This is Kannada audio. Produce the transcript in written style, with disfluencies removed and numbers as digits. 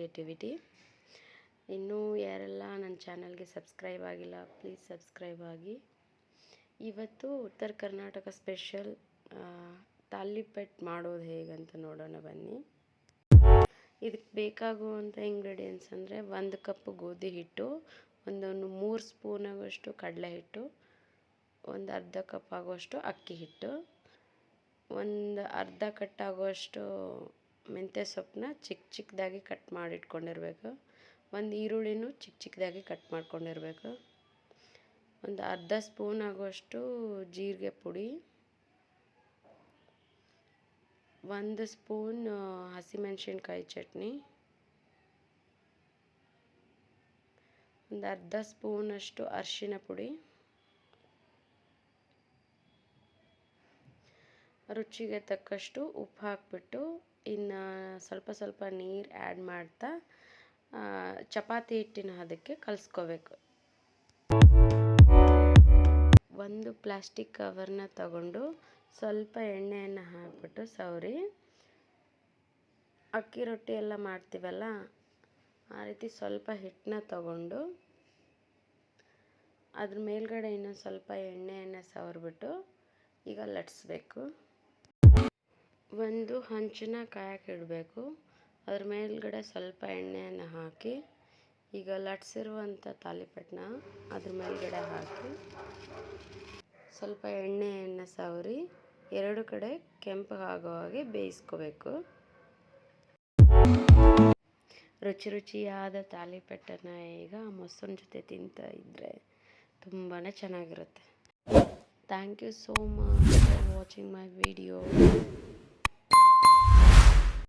ಕ್ರಿಯೇಟಿವಿಟಿ. ಇನ್ನೂ ಯಾರೆಲ್ಲ ನನ್ನ ಚಾನಲ್ಗೆ ಸಬ್ಸ್ಕ್ರೈಬ್ ಆಗಿಲ್ಲ, ಪ್ಲೀಸ್ ಸಬ್ಸ್ಕ್ರೈಬ್ ಆಗಿ. ಇವತ್ತು ಉತ್ತರ ಕರ್ನಾಟಕ ಸ್ಪೆಷಲ್ ತಾಲಿಪೆಟ್ ಮಾಡೋದು ಹೇಗಂತ ನೋಡೋಣ ಬನ್ನಿ. ಇದಕ್ಕೆ ಬೇಕಾಗುವಂಥ ಇಂಗ್ರೀಡಿಯೆಂಟ್ಸ್ ಅಂದರೆ 1 ಕಪ್ ಗೋಧಿ ಹಿಟ್ಟು, ಒಂದು 3 ಸ್ಪೂನ್ ಆಗುವಷ್ಟು ಕಡಲೆ ಹಿಟ್ಟು, ಒಂದು ಅರ್ಧ ಕಪ್ ಆಗುವಷ್ಟು ಅಕ್ಕಿ ಹಿಟ್ಟು, ಒಂದು ಅರ್ಧ ಕಟ್ಟಾಗುವಷ್ಟು ಮೆಂತ್ಯ ಸೊಪ್ಪನ್ನ ಚಿಕ್ಕದಾಗಿ ಕಟ್ ಮಾಡಿಟ್ಕೊಂಡಿರ್ಬೇಕು. ಒಂದು ಈರುಳ್ಳಿನೂ ಚಿಕ್ಕದಾಗಿ ಕಟ್ ಮಾಡ್ಕೊಂಡಿರ್ಬೇಕು. ಒಂದು ಅರ್ಧ ಸ್ಪೂನ್ ಆಗುವಷ್ಟು ಜೀರಿಗೆ ಪುಡಿ, 1 ಸ್ಪೂನ್ ಹಸಿಮೆಣಸಿನ್ಕಾಯಿ ಚಟ್ನಿ, ಒಂದು ಅರ್ಧ ಸ್ಪೂನಷ್ಟು ಅರಿಶಿನ ಪುಡಿ, ರುಚಿಗೆ ತಕ್ಕಷ್ಟು ಉಪ್ಪು ಹಾಕಿಬಿಟ್ಟು ಇನ್ನು ಸ್ವಲ್ಪ ನೀರು ಆ್ಯಡ್ ಮಾಡ್ತಾ ಚಪಾತಿ ಹಿಟ್ಟಿನ ಹದಕ್ಕೆ ಕಲಿಸ್ಕೋಬೇಕು. ಒಂದು ಪ್ಲಾಸ್ಟಿಕ್ ಕವರ್ನ ತಗೊಂಡು ಸ್ವಲ್ಪ ಎಣ್ಣೆಯನ್ನು ಹಾಕಿಬಿಟ್ಟು ಸವರಿ, ಅಕ್ಕಿ ರೊಟ್ಟಿ ಎಲ್ಲ ಮಾಡ್ತೀವಲ್ಲ ಆ ರೀತಿ ಸ್ವಲ್ಪ ಹಿಟ್ಟನ್ನ ತಗೊಂಡು ಅದ್ರ ಮೇಲ್ಗಡೆ ಇನ್ನೊಂದು ಸ್ವಲ್ಪ ಎಣ್ಣೆಯನ್ನು ಸವರಿಬಿಟ್ಟು ಈಗ ಲಟ್ಸ್ಬೇಕು. ಒಂದು ಹಂಚನ್ನ ಕಾಯಕ್ಕೆ ಇಡಬೇಕು. ಅದ್ರ ಮೇಲ್ಗಡೆ ಸ್ವಲ್ಪ ಎಣ್ಣೆಯನ್ನು ಹಾಕಿ ಈಗ ಲಟ್ಸಿರುವಂಥ ತಾಲಿಪೆಟ್ಟನ್ನ ಅದ್ರ ಮೇಲ್ಗಡೆ ಹಾಕಿ ಸ್ವಲ್ಪ ಎಣ್ಣೆಯನ್ನು ಸವರಿ 2 ಕಡೆ ಕೆಂಪು ಆಗೋ ಹಾಗೆ ಬೇಯಿಸ್ಕೋಬೇಕು. ರುಚಿಯಾದ ತಾಲಿಪೆಟ್ಟನ್ನು ಈಗ ಮೊಸರಿನ ಜೊತೆ ತಿಂತಾ ಇದ್ದರೆ ತುಂಬಾ ಚೆನ್ನಾಗಿರುತ್ತೆ. Thank you so much for watching my video.